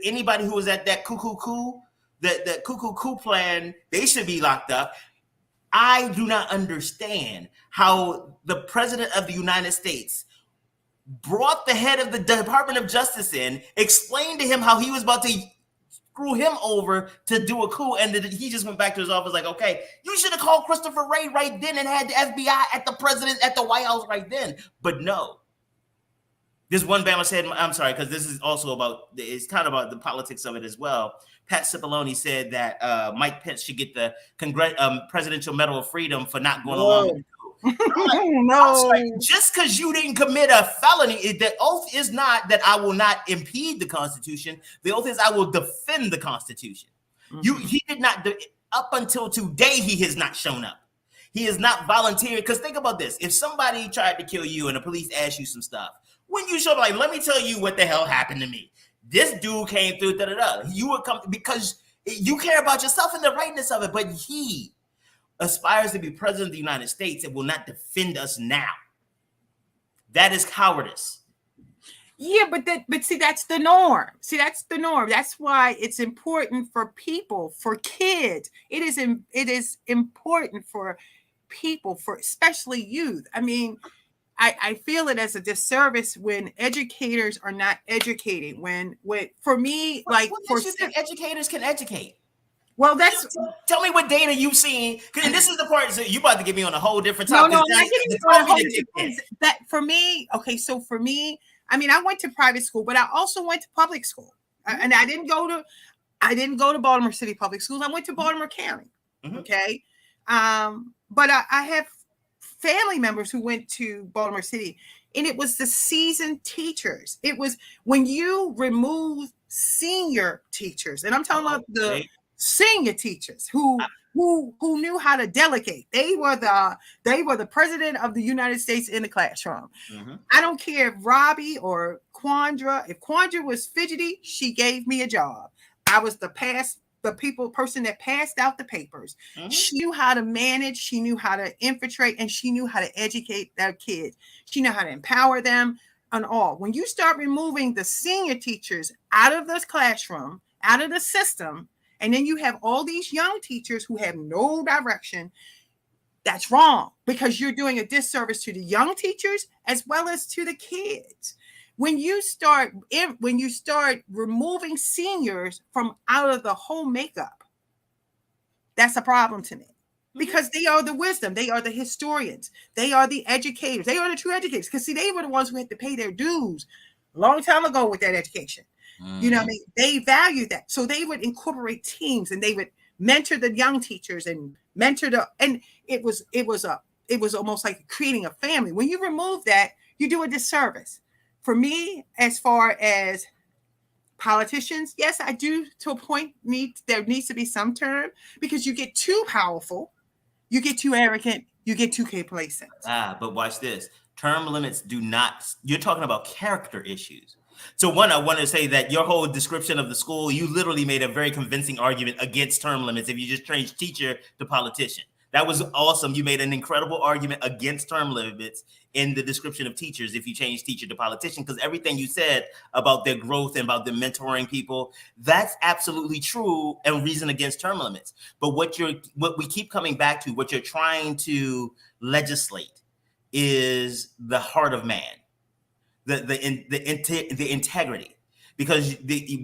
Anybody who was at that cuckoo plan, they should be locked up. I do not understand how the president of the United States brought the head of the Department of Justice in, explained to him how he was about to screw him over to do a coup, and he just went back to his office like, okay, you should have called Christopher Wray right then and had the FBI at the White House right then. But no. This one Bama said, I'm sorry, because this is also it's kind of about the politics of it as well. Pat Cipollone said that Mike Pence should get the Presidential Medal of Freedom for not going along with the coup. No. Sorry, just because you didn't commit a felony, the oath is not that I will not impede the Constitution. The oath is I will defend the Constitution. Mm-hmm. He did not, up until today, he has not shown up. He is not volunteering. Because think about this. If somebody tried to kill you and the police asked you some stuff, when you show up, like, let me tell you what the hell happened to me. This dude came through, You would come because you care about yourself and the rightness of it, but he aspires to be president of the United States and will not defend us now. That is cowardice. Yeah, but see, that's the norm. That's why it's important for people, for kids. It is important for people, for especially youth. I mean, I feel it as a disservice when educators are not educating. When for me, like, what makes you think educators can educate? Well, that's tell me what data you've seen. And this is the part you about to get me on a whole different topic. No, I'm not getting on a whole different. That for me, okay. So for me, I mean, I went to private school, but I also went to public school, and I didn't go to Baltimore City Public Schools. I went to Baltimore County. Mm-hmm. Okay, but I have family members who went to Baltimore City, and it was the seasoned teachers. It was when you remove senior teachers, and I'm talking about the senior teachers who knew how to delegate. They were the president of the United States in the classroom. Mm-hmm. I don't care if Robbie or Quandra, if Quandra was fidgety, she gave me a job. I was the person that passed out the papers. Mm-hmm. She knew how to manage, she knew how to infiltrate, and she knew how to educate their kids. She knew how to empower them and all. When you start removing the senior teachers out of this classroom, out of the system, and then you have all these young teachers who have no direction, that's wrong, because you're doing a disservice to the young teachers as well as to the kids. When you start removing seniors from out of the whole makeup, that's a problem to me, because they are the wisdom, they are the historians, they are the educators, they are the true educators. Because see, they were the ones who had to pay their dues a long time ago with that education. You know what I mean? They value that. So they would incorporate teams and they would mentor the young teachers and it was almost like creating a family. When you remove that, you do a disservice. For me, as far as politicians, yes, I do, to a point, there needs to be some term, because you get too powerful, you get too arrogant, you get too complacent. But watch this. Term limits you're talking about character issues. So one, I want to say that your whole description of the school, you literally made a very convincing argument against term limits if you just changed teacher to politician. That was awesome. You made an incredible argument against term limits in the description of teachers if you change teacher to politician, because everything you said about their growth and about them mentoring people, that's absolutely true and reason against term limits. But what we keep coming back to, what you're trying to legislate, is the heart of man. The integrity, because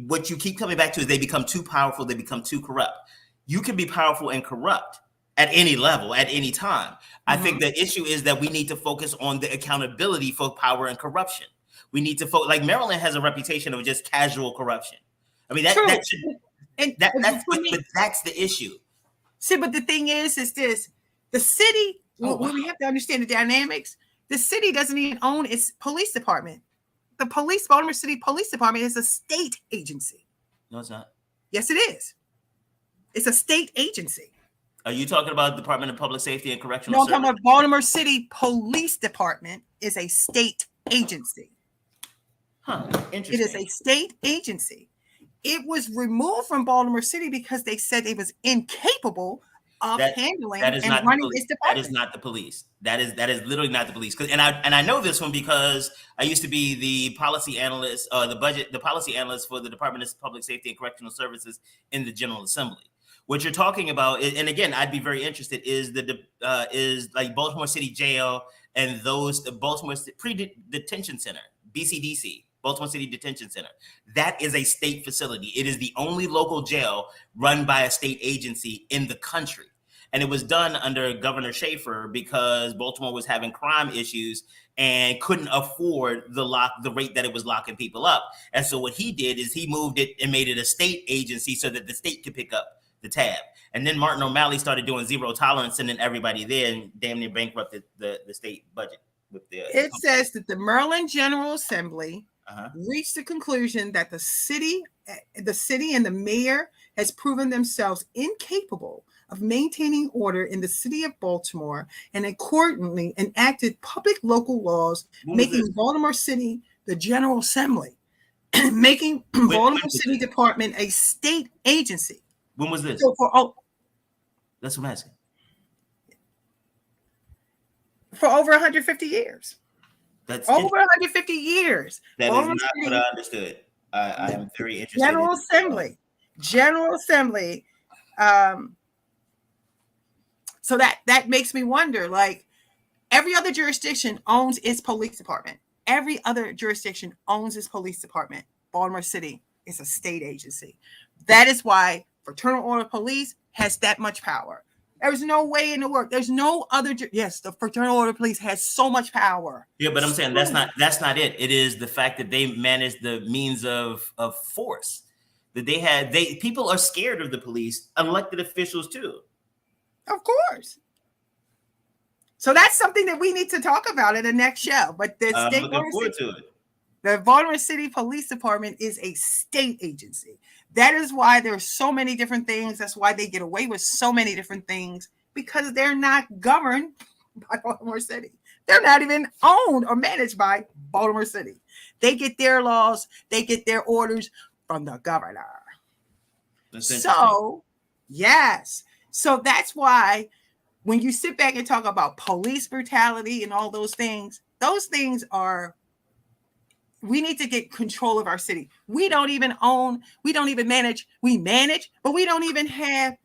what you keep coming back to is they become too powerful, they become too corrupt. You can be powerful and corrupt at any level, at any time. Mm-hmm. I think the issue is that we need to focus on the accountability for power and corruption. We need to focus, like Maryland has a reputation of just casual corruption. I mean, that's the issue. See, but the thing is this, the city, we have to understand the dynamics. The city doesn't even own its police department. The Baltimore City Police Department is a state agency. No, it's not. Yes, it is. It's a state agency. Are you talking about the Department of Public Safety and Correctional Services? No, I'm talking about Baltimore City Police Department is a state agency. Interesting. It is a state agency. it was removed from Baltimore City because they said it was incapable of handling that is and not running its that department. is not the police. That is literally not the police. And I know this one because I used to be the policy analyst, the policy analyst for the Department of Public Safety and Correctional Services in the General Assembly. What you're talking about, and again, I'd be very interested, is is like Baltimore City Jail and the Baltimore Pre-Detention Center, BCDC. Baltimore City Detention Center. That is a state facility. It is the only local jail run by a state agency in the country. And it was done under Governor Schaefer because Baltimore was having crime issues and couldn't afford the rate that it was locking people up. And so what he did is he moved it and made it a state agency so that the state could pick up the tab. And then Martin O'Malley started doing zero tolerance, sending everybody there and damn near bankrupted the state budget. It says that the Maryland General Assembly reached the conclusion that the city and the mayor has proven themselves incapable of maintaining order in the city of Baltimore and accordingly enacted public local laws making Baltimore City the General Assembly, making Baltimore City Department a state agency. When was this? So that's what I'm asking. For over 150 years. That's over 150 years. That Baltimore is not City, what I understood. I am very interested. General Assembly. So that makes me wonder, like, every other jurisdiction owns its police department. Every other jurisdiction owns its police department. Baltimore City is a state agency. That is why Fraternal Order Police has that much power. There's no way in the world. There's no other. Yes, the Fraternal Order Police has so much power. Yeah, but I'm saying that's not it. It is the fact that they manage the means of force. That people are scared of the police, elected officials too. Of course. So that's something that we need to talk about in the next show. But the I'm looking forward to it. The Baltimore City Police Department is a state agency. That is why there's so many different things. That's why they get away with so many different things, because they're not governed by Baltimore City. They're not even owned or managed by Baltimore City. They get their laws, they get their orders from the governor. So, yes. So that's why when you sit back and talk about police brutality and all those things are, we need to get control of our city. We don't even own, we don't even manage, we manage, but we don't even have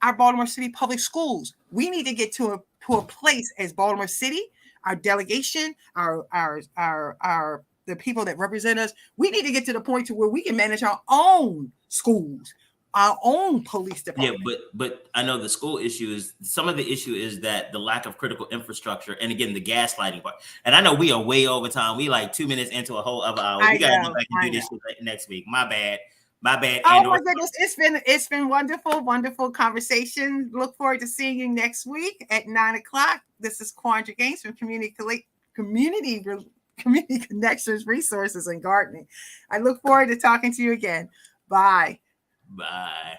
our Baltimore City public schools. We need to get to a place as Baltimore City, our delegation, the people that represent us. We need to get to the point to where we can manage our own schools, our own police department. Yeah, but I know the school issue is, some of the issue is that the lack of critical infrastructure, and again, the gaslighting part. And I know we are way over time. We like 2 minutes into a whole other hour. We got to go back and do this shit next week. My bad. Oh my goodness, it's been wonderful conversation. Look forward to seeing you next week at 9:00. This is Quandra Gaines from Community Connections, Resources, and Gardening. I look forward to talking to you again. Bye. Bye.